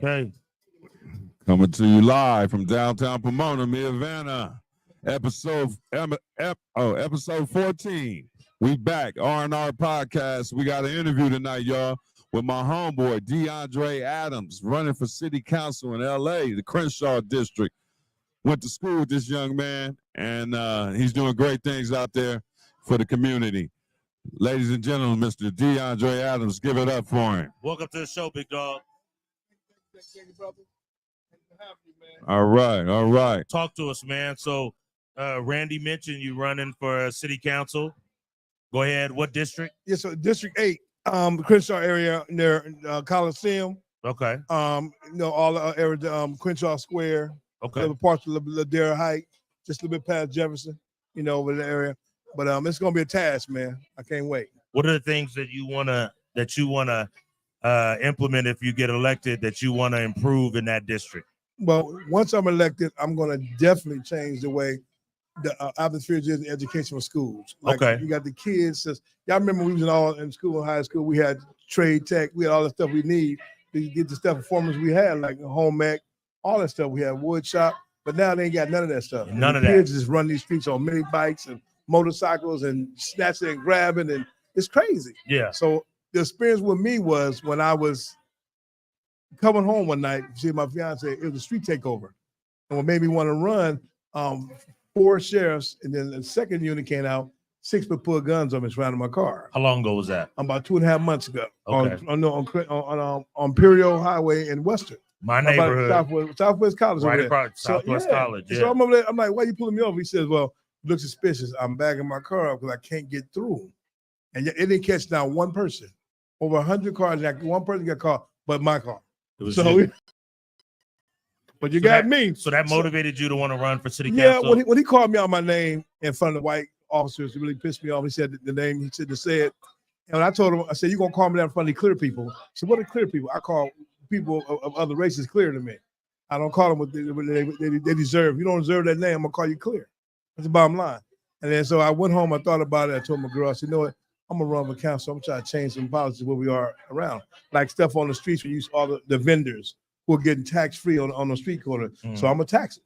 Okay. Coming to you live from downtown Pomona, Havana. Episode 14. We back, R&R Podcast. We got an interview tonight, y'all, with my homeboy, DeAndre Adams, running for city council in L.A., the Crenshaw district. Went to school with this young man, and he's doing great things out there for the community. Ladies and gentlemen, Mr. DeAndre Adams, give it up for him. Welcome to the show, big dog. Thank you, brother. All right. Talk to us, man. So, Randy mentioned you running for city council. Go ahead. What district? Yes, so District 8, Crenshaw area near Coliseum. Okay. All the area, Crenshaw Square. Okay. Little parts of Ladera Heights, just a little bit past Jefferson, over the area. But it's gonna be a task, man. I can't wait. What are the things that you wanna implement if you get elected that you wanna improve in that district? Well, once I'm elected, I'm gonna definitely change the way the atmosphere is in educational schools. Like, okay. You got the kids. Y'all remember we was all in school, high school. We had trade tech. We had all the stuff we need to get the stuff performance we had, like home ec, all that stuff. We had wood shop, but now they ain't got none of that stuff. None of that. Kids just run these streets on mini bikes and motorcycles and snatching and grabbing, and it's crazy. Yeah. So the experience with me was when I was coming home one night, see my fiance, it was a street takeover. And what made me want to run, 4 sheriffs, and then the second unit came out, 6 would pull guns on me surrounding my car. How long ago was that? About 2.5 months ago. Okay. On Imperial Highway in Western. My neighborhood. Southwest College. Right across Southwest College. Yeah. So I'm like, why are you pulling me over? He says, well, you look suspicious. I'm backing my car up because I can't get through. And it didn't catch down one person. Over 100 cars, one person got caught, but my car. But you got me. So that motivated you to want to run for city council? Yeah, when he called me out my name in front of the white officers, it really pissed me off. He said the name, he said to say it. And I told him, I said, you're going to call me down in front of the clear people. So what are clear people? I call people of other races clear to me. I don't call them what they deserve. You don't deserve that name, I'm going to call you clear. That's the bottom line. And then so I went home, I thought about it. I told my girl, I said, you know what? I'm going to run for council. I'm trying to change some policies where we are around. Like stuff on the streets, we use all the vendors who are getting tax-free on the street corner. So I'm going to tax it.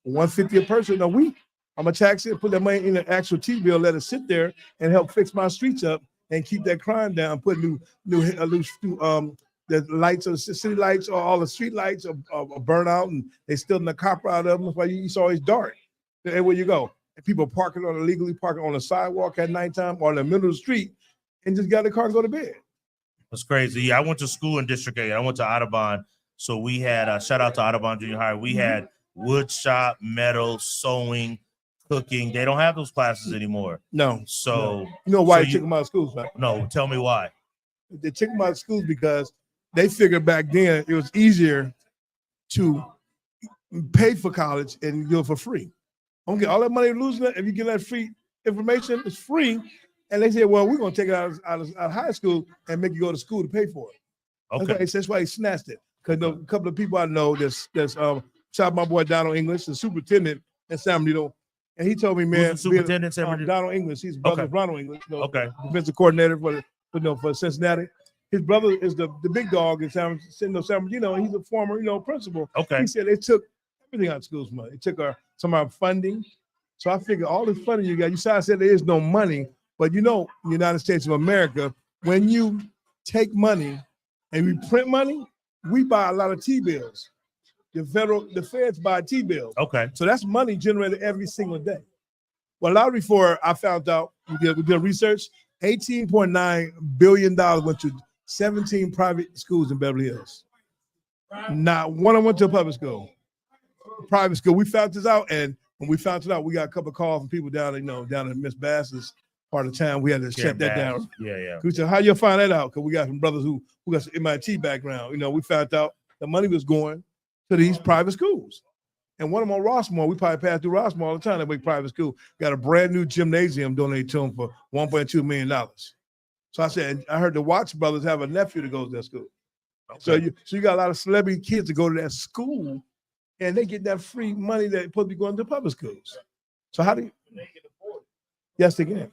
$150 a person a week. I'm going to tax it, put that money in an actual T-bill, let it sit there and help fix my streets up and keep that crime down, put new the lights, of the city lights, or all the street lights are burnt out, and they stealing the copper out of them. That's why it's always dark. Everywhere you go. And people illegally parking on the sidewalk at nighttime or in the middle of the street and just got the car and go to bed. That's crazy. Yeah, I went to school in District 8. I went to Audubon. So we had, shout out to Audubon Junior High. We had wood shop, metal, sewing, cooking. They don't have those classes anymore. No. So you know why they took them out of schools, man? No, tell me why. They took them out of schools because they figured back then it was easier to pay for college and do it for free. Don't get all that money losing it. If you get that free information, it's free. And they said, well, we're going to take it out of high school and make you go to school to pay for it. Okay. That's why he snatched it. Because a couple of people I know, there's shout out my boy Donald English, the superintendent in San Bernardino, and he told me, man, superintendent San Bernardino? Donald English, he's brother of Ronald English, defensive coordinator for Cincinnati. His brother is the big dog in San Bernardino, and he's a former principal. Okay. He said they took everything out of schools money. They took some of our funding. So I figured all this funding you got. You said there is no money, but in the United States of America, when you take money and we print money, we buy a lot of T-bills. The feds buy T-bills. Okay. So that's money generated every single day. Well, a lot before I found out, we did research, $18.9 billion went to 17 private schools in Beverly Hills. Not one of them went to a public school. Private school. We found this out, and when we found it out, we got a couple of calls from people down in Miss Bass's part of town. We had to shut that down. Yeah. We said, how you find that out? Because we got some brothers who got some MIT background. We found out the money was going to these private schools. And one of them on Rossmore, we probably pass through Rossmore all the time, that big private school, got a brand new gymnasium donated to them for $1.2 million. So I said, I heard the Watts brothers have a nephew that goes to that school. Okay. So you got a lot of celebrity kids that go to that school, and they get that free money that's supposed to be going to public schools. So how do you? Yes, they can.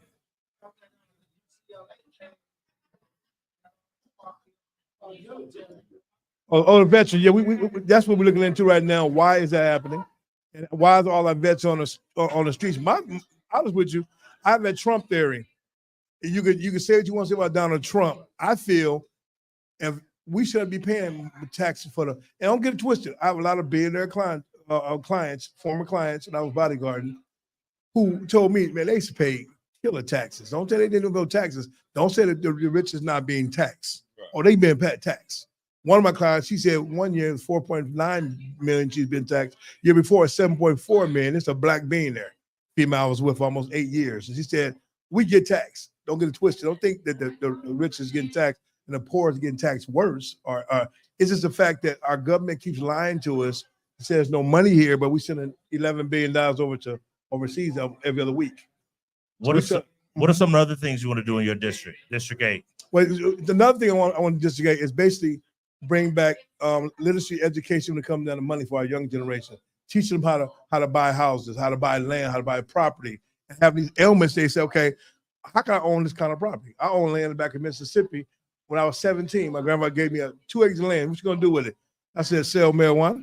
Oh, the veterans. Yeah, we that's what we're looking into right now. Why is that happening? And why is all our vets on the streets? I was with you. I have that Trump theory. You could say what you want to say about Donald Trump. I feel if we shouldn't be paying taxes for and don't get it twisted. I have a lot of billionaire clients, former clients, and I was bodyguarding, who told me, man, they used to pay killer taxes. Don't say they didn't go taxes. Don't say that the rich is not being taxed or they being taxed. One of my clients, she said 1 year is 4.9 million she's been taxed. Year before, it's 7.4 million. It's a black billionaire female I was with for almost 8 years. And she said, we get taxed. Don't get it twisted. Don't think that the rich is getting taxed and the poor is getting taxed worse. Or it's just the fact that our government keeps lying to us. It says no money here, but we sending $11 billion over to overseas every other week. What are some of the other things you want to do in your district, District 8? Well, another thing I want to District 8 is basically bring back literacy education when it comes down to money for our young generation. Teach them how to buy houses, how to buy land, how to buy property, and have these ailments. They say, okay, how can I own this kind of property? I own land in the back of Mississippi. When I was 17, my grandma gave me 2 acres of land. What you gonna do with it? I said, sell marijuana.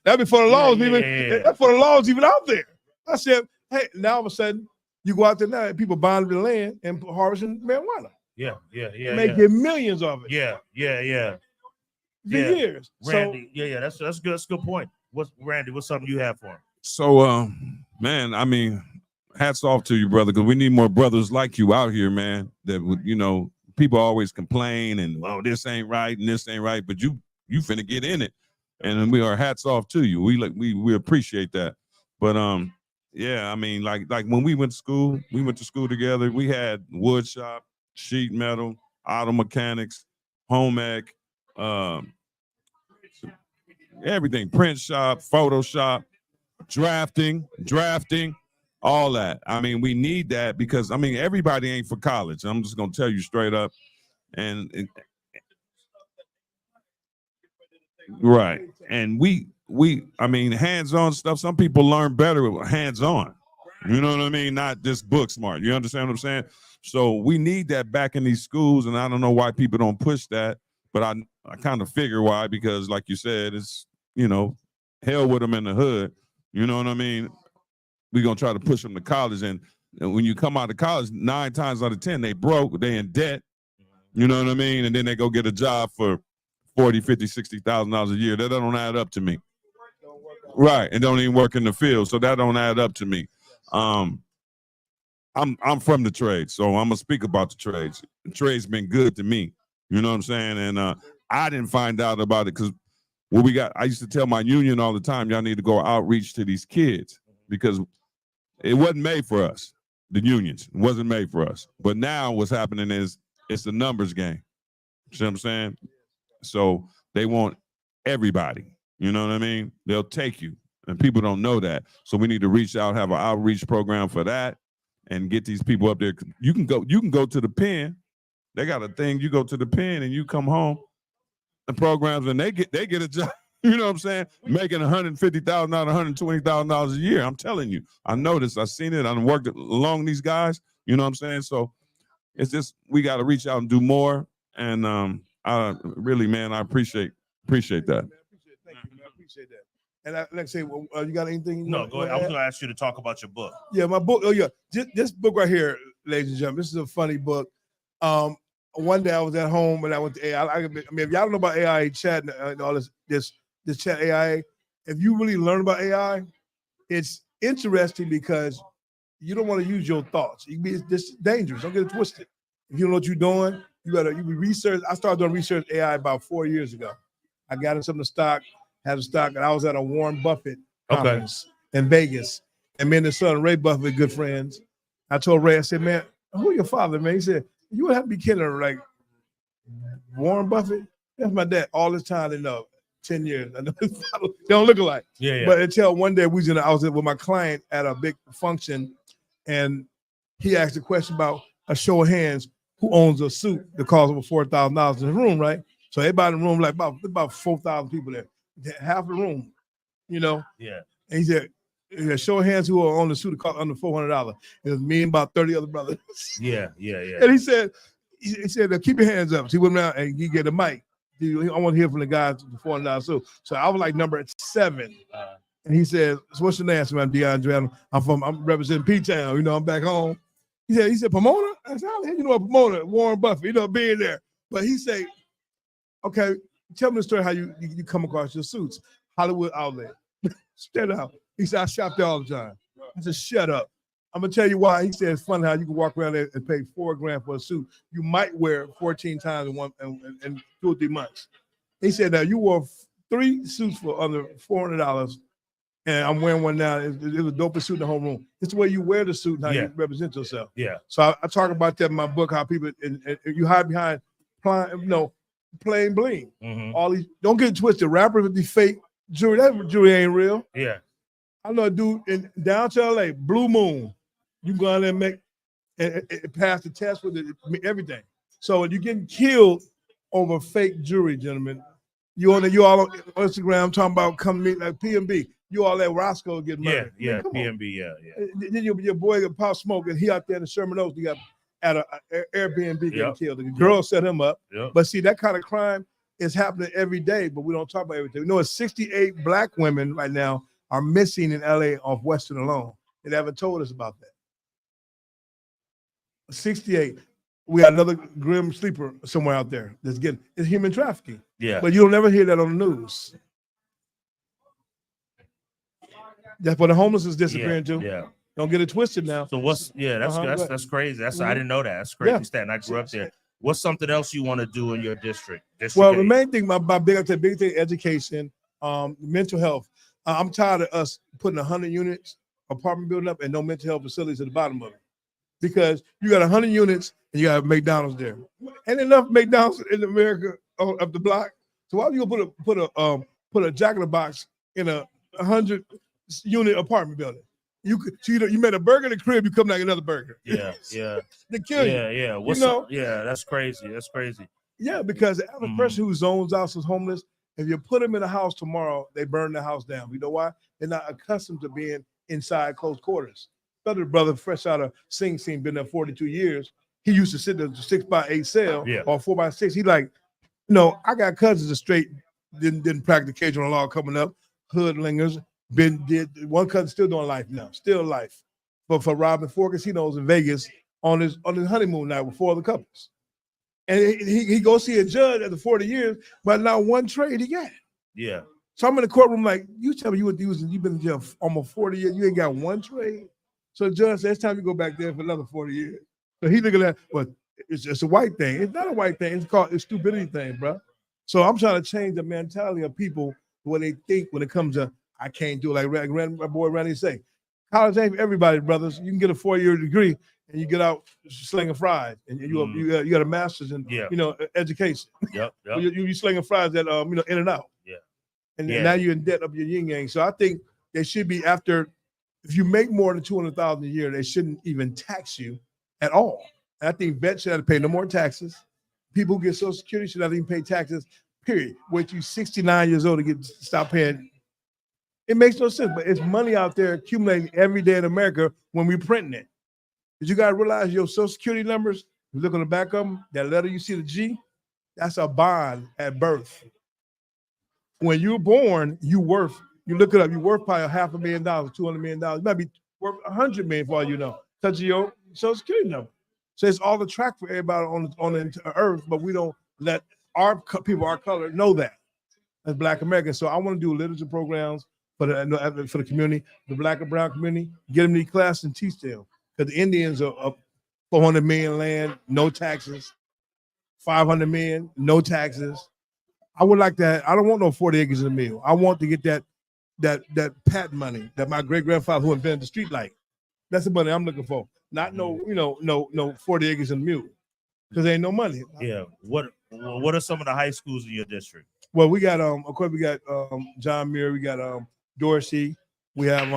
That'd be for the laws That's for the laws even out there. I said, hey, now all of a sudden you go out there now and people buying the land and harvesting marijuana. Yeah. Making millions of it. Yeah. Years. Randy, that's good. That's a good point. What's something you have for him? So, man, I mean, hats off to you, brother, because we need more brothers like you out here, man. That would, people always complain and this ain't right and this ain't right, but you finna get in it, and we are hats off to you. We appreciate that. But yeah, I mean, like when we went to school together. We had wood shop, sheet metal, auto mechanics, home ec, everything, print shop, Photoshop, drafting, all that. I mean, we need that because everybody ain't for college. I'm just gonna tell you straight up. Right. And we hands-on stuff. Some people learn better with hands-on. You know what I mean? Not just book smart. You understand what I'm saying? So we need that back in these schools, and I don't know why people don't push that, but I kind of figure why, because like you said, it's hell with them in the hood. You know what I mean? We're gonna try to push them to college, and when you come out of college, 9 times out of 10, they broke, they in debt. You know what I mean? And then they go get a job for $40,000, $50,000, $60,000 a year. That don't add up to me. Right, and don't even work in the field, so that don't add up to me. I'm from the trade, so I'm gonna speak about the trades. The trade's been good to me. You know what I'm saying? And I didn't find out about it because I used to tell my union all the time, y'all need to go outreach to these kids because it wasn't made for us. The unions wasn't made for us. But now what's happening is it's a numbers game. See what I'm saying? So they want everybody. You know what I mean? They'll take you. And people don't know that. So we need to reach out, have an outreach program for that, and get these people up there. You can go to the pen. They got a thing. You go to the pen and you come home. The programs, and they get a job. You know what I'm saying? Making $150,000, $120,000 a year. I'm telling you, I noticed. I've seen it. I've worked along these guys. You know what I'm saying? So it's just we got to reach out and do more. And I really, man, I appreciate that. Thank you, man. I appreciate that. And like I say, you got anything? No, go ahead. I was going to ask you to talk about your book. Yeah, my book. Oh, yeah. This book right here, ladies and gentlemen, this is a funny book. One day I was at home and I went to AI. I mean, if y'all don't know about AI chat and all this chat AI, if you really learn about AI, it's interesting because you don't want to use your thoughts. It's dangerous. Don't get it twisted. If you don't know what you're doing, you research. I started doing research AI about 4 years ago. I got in some of the stock, had a stock, and I was at a Warren Buffett conference in Vegas. And me and his son, Ray Buffett, good friends. I told Ray, I said, man, who your father, man? He said, you would have to be kidding, like Warren Buffett. That's my dad. All this time, 10 years. I know they don't look alike. Yeah. But until one day I was with my client at a big function, and he asked a question about a show of hands, who owns a suit that costs over $4,000 in the room, right? So everybody in the room, like about 4,000 people there, half the room, Yeah. And he said, show of hands who own the suit that costs under $400. It was me and about 30 other brothers. Yeah. And he said, keep your hands up. So he went around and he get a mic. I want to hear from the guys with the $400 suit. So I was like number 7. And he said, so what's your name? I said, I'm DeAndre. I'm representing P-Town. You know, I'm back home. He said, Pomona? I said, how the heck you know what Pomona? Warren Buffett, you know, being there. But he said, okay, tell me the story how you come across your suits. Hollywood Outlet. Straight out. He said, I shop there all the time. I said, shut up. I'm gonna tell you why. He said it's funny how you can walk around there and pay $4,000 for a suit. You might wear 14 times in 2 or 3 months. He said that you wore 3 suits for under $400, and I'm wearing one now. It was the dopest suit in the whole room. It's the way you wear the suit and how you represent yourself. Yeah. So I talk about that in my book, how people and you hide behind plain bling. Mm-hmm. All these, don't get it twisted. Rappers with the fake jewelry, that jewelry ain't real. Yeah. I know a dude in downtown LA, Blue Moon. You go out there and make it pass the test with everything. So when you're getting killed over fake jewelry, gentlemen, you all on Instagram talking about come meet like PNB. You all at Roscoe get murdered. Yeah, PNB, yeah. Then your boy got Pop Smoke, and he out there in the Sherman Oaks. You got at a Airbnb getting killed. The girl set him up. Yep. But see, that kind of crime is happening every day, but we don't talk about everything. You know, it's 68 Black women right now are missing in LA off Western alone. They haven't told us about that. 68. We got another grim sleeper somewhere out there that's getting it's human trafficking. Yeah. But you'll never hear that on the news. That's what the homeless is disappearing too. Yeah. Don't get it twisted now. So that's crazy. That's I didn't know that. That's crazy stat. And I grew up there. What's something else you want to do in your district? Well, the main thing, my big thing, education, mental health. I'm tired of us putting 100 units apartment building up and no mental health facilities at the bottom of it. Because you got 100 units and you got McDonald's there. Ain't enough McDonald's in America up the block. So why are you gonna put a Jack in the Box in a 100 unit apartment building? You made a burger in the crib, you come like another burger. Yeah. They kill you. Yeah. That's crazy. Yeah, because the average person who zones out is homeless. If you put them in a house tomorrow, they burn the house down. You know why? They're not accustomed to being inside close quarters. Brother fresh out of Sing Sing, been there 42 years. He used to sit in a 6x8 cell or 4x6. He like, I got cousins that straight didn't practice occasional law coming up, hoodlingers. One cousin still doing life now, still life. But for Robin Four Casinos in Vegas on his honeymoon night with 4 other couples. And he go see a judge after 40 years, but not one trade he got. Yeah. So I'm in the courtroom like, you tell me you've been in jail for almost 40 years, you ain't got one trade. So the judge said, it's time you go back there for another 40 years. So he looking at, well, it's just a white thing. It's not a white thing. It's called a stupidity thing, bro. So I'm trying to change the mentality of people what they think when it comes to, I can't do it. Like my boy Randy say, college ain't for everybody, brothers. You can get a 4-year degree and you get out slinging fries, and you got a master's in education. Yep. You slinging fries that in and out. Yeah. And now you're in debt up your yin yang. So I think they should be after. If you make more than $200,000 a year, they shouldn't even tax you at all. And I think vets should have to pay no more taxes. People who get Social Security should not even pay taxes. Period. Wait till you're 69 years old to stop paying. It makes no sense, but it's money out there accumulating every day in America when we're printing it. But you gotta realize your Social Security numbers. You look on the back of them. That letter you see, the G, that's a bond at birth. When you're born, you look it up. You're worth probably $500,000, $200 million. You might be worth $100 million for all you know. Touch your Social Security number. So it's all the track for everybody on the earth, but we don't let our people, our color, know that as Black Americans. So I want to do literature programs for the community, the Black and Brown community. Get them to class and teach them, because the Indians are up 400 million land, no taxes. 500 million, no taxes. I would like that. I don't want no 40 acres in the mill. I want to get that patent money that my great grandfather who invented the street light. That's the money I'm looking for. Not no 40 acres in the mule, because there ain't no money. Yeah. What are some of the high schools in your district? Well, we got of course we got John Muir, we got Dorsey, we have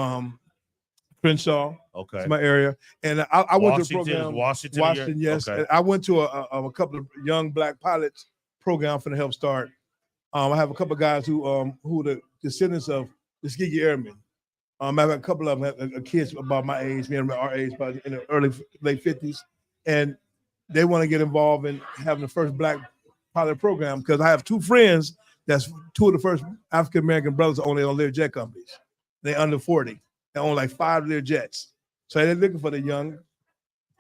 Crenshaw. Okay. It's my area, and I went to a program. Washington, yes. Okay. I went to a couple of young Black pilots program for the Help Start. I have a couple of guys who the descendants of the Tuskegee Airmen. I have a couple of them have kids about my age, me and our age, but in the late 50s, and they want to get involved in having the first Black pilot program because I have two friends that's two of the first African American brothers on their Learjet companies. They under 40. They own like 5 Learjets. So they're looking for the young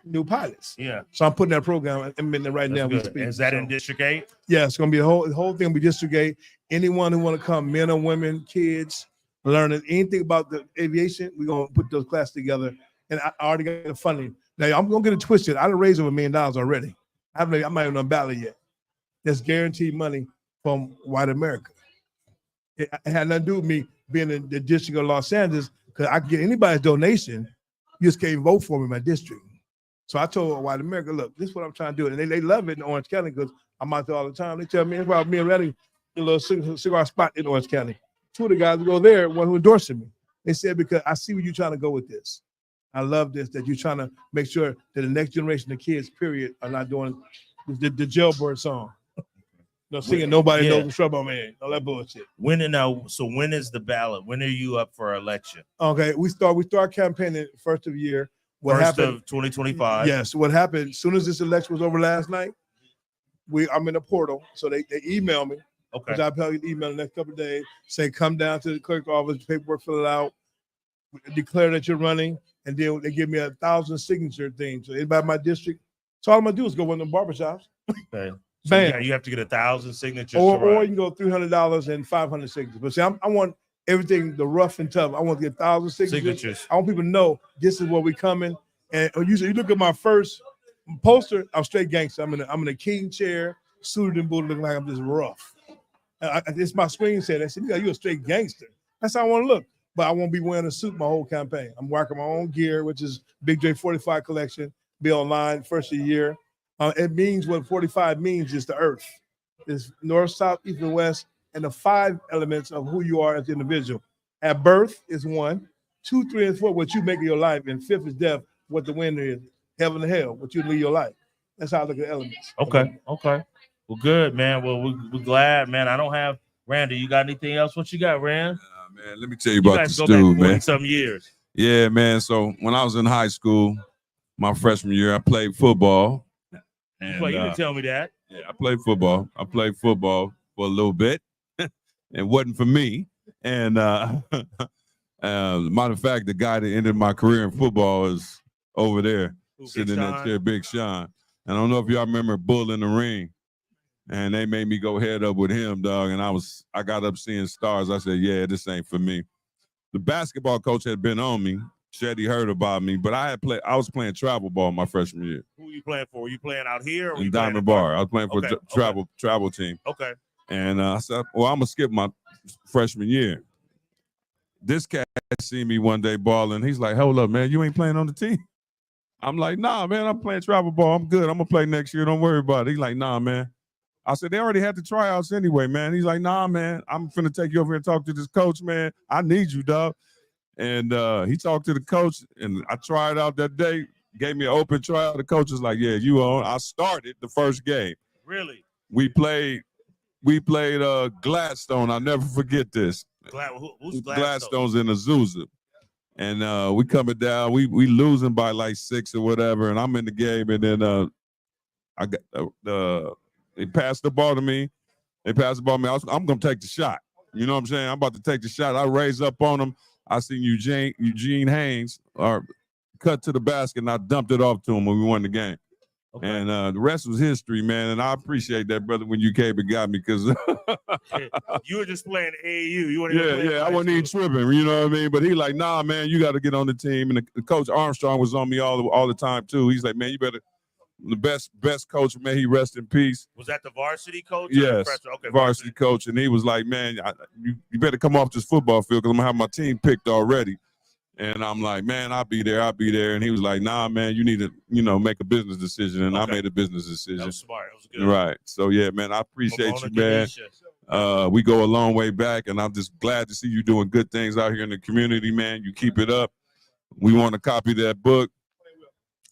new pilots. Yeah. So I'm putting that program in right now. That's good. Is that in District 8? Yeah, it's gonna be the whole thing will be District 8. Anyone who want to come, men or women, kids, learning anything about the aviation, we're gonna put those classes together. And I already got the funding. Now I'm gonna get it twisted. I done raised over $1 million already. I'm not even on ballot yet. That's guaranteed money from white America. It had nothing to do with me being in the District of Los Angeles because I can get anybody's donation. You just can't vote for me in my district. So I told white America, look, this is what I'm trying to do. And they love it in Orange County because I'm out there all the time. They tell me about me and Reddy, a little cigar spot in Orange County. Two of the guys who go there, one who endorsed me. They said, because I see where you're trying to go with this. I love this, that you're trying to make sure that the next generation of kids, period, are not doing the jailbird song. No singing, nobody knows the trouble, man. All that bullshit. When is the ballot? When are you up for election? Okay, we start campaigning first of the year. What first happened, of 2025. Yes. What happened as soon as this election was over last night? I'm in a portal, so they email me. Okay. Which I'll probably email the next couple of days. Say come down to the clerk's office, paperwork, fill it out, declare that you're running, and then they give me 1,000 signature things. So anybody in my district, so all I'm gonna do is go in the barbershops. Okay. So Bam. you have to get 1,000 signatures. Or you can go $300 and 500 signatures. But see, I want everything the rough and tough. I want to get 1,000 signatures. I want people to know this is where we coming. And you look at my first poster, I'm straight gangster. I'm in a king chair, suited and booted, looking like I'm just rough. It's my screensaver. They said, "You a straight gangster." That's how I want to look. But I won't be wearing a suit my whole campaign. I'm working my own gear, which is Big J 45 collection. Be online first of the year. It means what 45 means is the earth. It's north, south, east, and west, and the 5 elements of who you are as an individual. At birth is 1, 2, 3, and 4, what you make of your life, and 5th is death, what the winner is. Heaven and hell, what you live your life. That's how I look at elements. Okay. Well, good, man. Well, we're glad, man. I don't have Randy. You got anything else? What you got, Rand? Man, let me tell you about this go dude, back man. Some years. Yeah, man. So when I was in high school, my freshman year, I played football. And, you didn't tell me that. Yeah, I played football. I played football for a little bit. It wasn't for me. And matter of fact, the guy that ended my career in football is over there, sitting in that chair, Big Sean. And I don't know if y'all remember Bull in the Ring. And they made me go head up with him, dog. And I got up seeing stars. I said, yeah, this ain't for me. The basketball coach had been on me. Shetty heard about me, but I was playing travel ball my freshman year. Who you playing for? Were you playing out here? Or in Diamond Bar. I was playing for travel team. Okay. And I said, well, I'm going to skip my freshman year. This cat seen me one day balling. He's like, hold up, man, you ain't playing on the team? I'm like, nah, man, I'm playing travel ball. I'm good. I'm going to play next year. Don't worry about it. He's like, nah, man. I said, they already had the tryouts anyway, man. He's like, nah, man, I'm finna take you over here and talk to this coach, man. I need you, dog. And he talked to the coach, and I tried out that day, gave me an open trial. The coach was like, yeah, you on. I started the first game. Really? We played Gladstone. I'll never forget this. Who's Gladstone's in Azusa. And we coming down, we losing by like 6 or whatever, and I'm in the game, and then I got they passed the ball to me. I'm gonna take the shot. You know what I'm saying? I'm about to take the shot. I raise up on him. I seen Eugene Haynes cut to the basket, and I dumped it off to him when we won the game. Okay. And the rest was history, man. And I appreciate that, brother, when you came and got me, because you were just playing AAU. You weren't I wasn't even tripping. You know what I mean? But he like, nah, man, you got to get on the team. And the coach Armstrong was on me all the time too. He's like, man, you better. The best coach, may he rest in peace. Was that the varsity coach? Yes, okay, varsity coach. And he was like, man, you better come off this football field because I'm going to have my team picked already. And I'm like, man, I'll be there. And he was like, nah, man, you need to, make a business decision. And I made a business decision. That was smart. That was good. Right. So, yeah, man, I appreciate you, man. We go a long way back, and I'm just glad to see you doing good things out here in the community, man. You keep it up. We want to copy that book.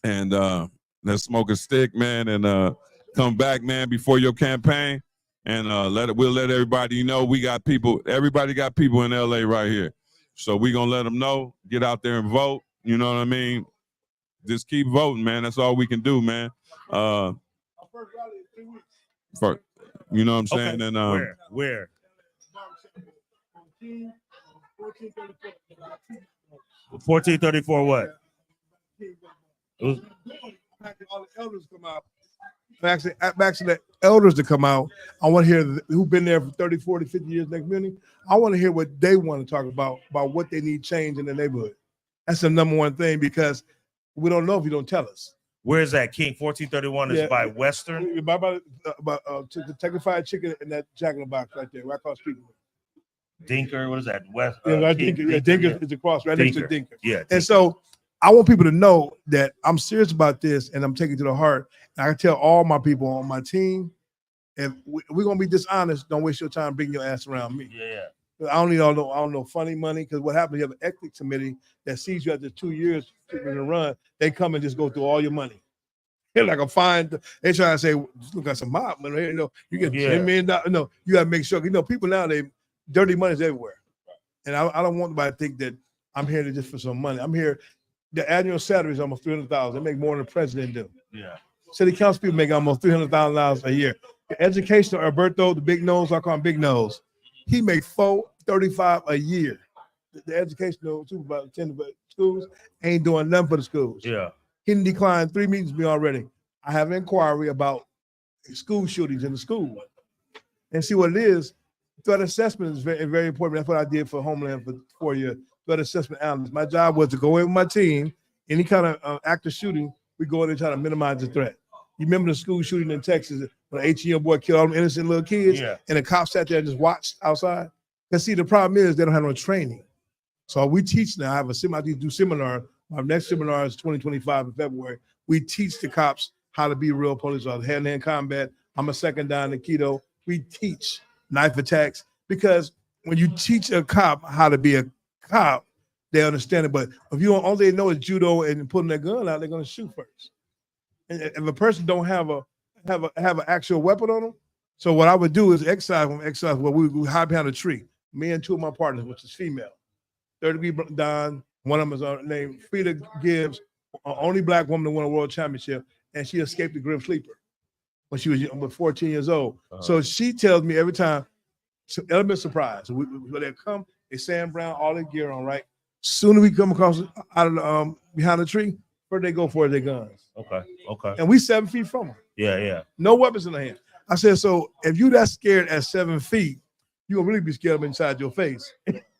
And, let's smoke a stick, man, and come back, man, before your campaign, and we'll let everybody know we got people. Everybody got people in LA right here, so we gonna let them know. Get out there and vote. You know what I mean? Just keep voting, man. That's all we can do, man. You know what I'm Okay. saying? And Where? 1434 what? It was, all the elders come out. Actually, the elders to come out. I want to hear who've been there for 30, 40, 50 years in the community. I want to hear what they want to talk about what they need change in the neighborhood. That's the number one thing because we don't know if you don't tell us. where's that? King 1431 is Yeah. by Western. About to take a fried chicken in that Jack in the Box right there, right across the street. Dinker, what is that? West. Yeah, right, King- Dinker. Yeah, Dinker is across right next to Dinker. Yeah. And so I want people to know that I'm serious about this and I'm taking it to the heart. And I can tell all my people on my team, if we're gonna be dishonest, don't waste your time bringing your ass around me. Yeah. I don't need all no funny money because what happens? You have an ethics committee that sees you after 2 years in the run. They come and just go through all your money. They're like a fine. They try to say, look at some mob money. You know, you get $10 million. No, you gotta make sure. You know, people now dirty money is everywhere, and I don't want anybody to think that I'm here just for some money. I'm here. The annual salary is almost $300,000. They make more than the president do. Yeah. City council people make almost $300,000 a year. The educational Alberto, the big nose, I call him Big Nose. He make $435 a year. The educational supervisor, attendant of schools, ain't doing nothing for the schools. Yeah. He declined 3 meetings with me already. I have an inquiry about school shootings in the school, and see what it is. Threat assessment is very, very important. That's what I did for Homeland for 4 years. Threat assessment analyst. My job was to go in with my team. Any kind of active shooting, we go in and try to minimize the threat. You remember the school shooting in Texas when an 18-year-old boy killed all them innocent little kids, and the cops sat there and just watched outside? Because see, the problem is they don't have no training. So we teach now. I have I do seminar. My next seminar is 2025 in February. We teach the cops how to be real police officers, hand-to-hand combat. I'm a second down Aikido. We teach knife attacks because when you teach a cop how to be a cop, they understand it. But if you don't, all they know is judo and putting their gun out, they're going to shoot first. And if a person don't have an actual weapon on them, so what I would do is exercise where we hide behind a tree. Me and two of my partners, which is female, 30-degree Don. One of them is named Frida Gibbs, only black woman to win a world championship, and she escaped the Grim Sleeper when she was 14 years old. So she tells me every time, element surprise. So when they come, they Sam Brown, all their gear on, right? Soon as we come across out of the, behind the tree, first they go for their guns. Okay. And we 7 feet from them. Yeah. No weapons in their hand. I said, so if you that scared at 7 feet, you're gonna really be scared of inside your face.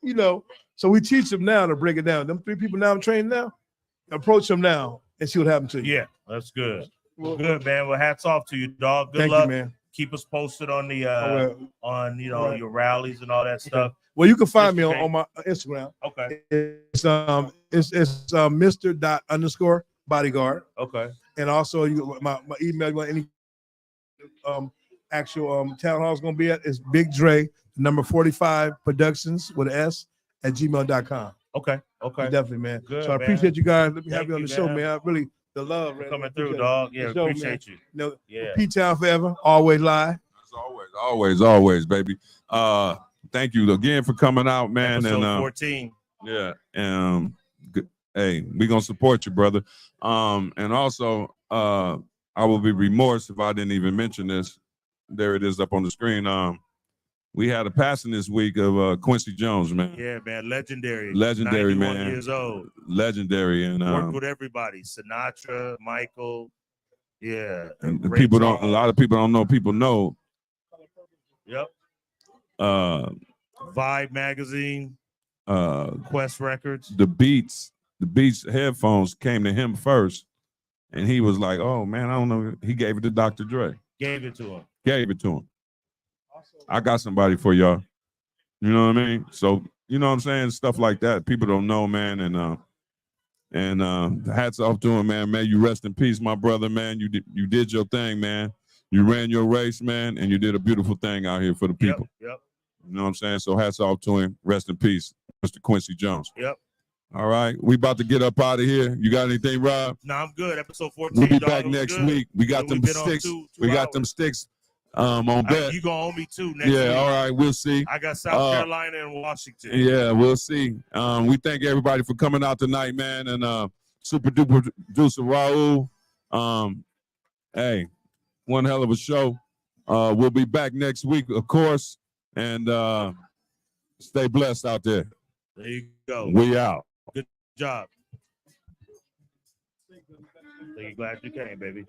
You know. So we teach them now to break it down. Them 3 people now I'm trained now, approach them now and see what happens to you. Yeah, that's good. Good, man. Well, hats off to you, dog. Good Thank luck. you, man. Keep us posted on the on Right. your rallies and all that stuff. Well, you can find me on my Instagram. Okay. It's Mr._bodyguard. Okay. And also my email, you want any actual town hall is gonna be at is Big Dre, number 45 Productions with an S at gmail.com. Okay. Definitely, man. Good, So I man. appreciate you guys. Let me have Thank you on you, the show, man. man. I really the love, man. Coming through, Appreciate dog. it. Yeah, The show, appreciate you. You know, Yeah. P-Town forever, always live. always, baby. Thank you again for coming out, man. Episode and 14. Yeah. Hey, we gonna support you, brother. And also, I will be remorse if I didn't even mention this. There it is up on the screen. We had a passing this week of Quincy Jones, man. Yeah, man. Legendary, 91 man. Years old. Legendary, and Worked with everybody. Sinatra, Michael. Yeah. and Ray people don't. A Charles. lot of people don't know. People know. Yep. Uh, Vibe magazine, Quest Records. the Beats headphones came to him first, and he was like, "Oh man, I don't know." He gave it to Dr. Dre. Gave it to him. Gave it to him. I got somebody for y'all. You know what I mean? So you know what I'm saying? Stuff like that. People don't know, man. And hats off to him, man. May you rest in peace, my brother, man. You did your thing, man. You ran your race, man, and you did a beautiful thing out here for the people. Yep. You know what I'm saying? So hats off to him. Rest in peace, Mr. Quincy Jones. Yep. All right. We about to get up out of here. You got anything, Rob? No, I'm good. Episode 14. We'll be dog, back it was next good. week. We got And them we've been on sticks. two We got hours. them sticks on bet. You gonna owe me 2 next Yeah, week. all right. We'll see. I got South Carolina and Washington. Yeah, we'll see. We thank everybody for coming out tonight, man. And super duper producer Raul. Hey, one hell of a show. We'll be back next week, of course, and stay blessed out there. There you go. We out. Good job. So you glad you came, baby.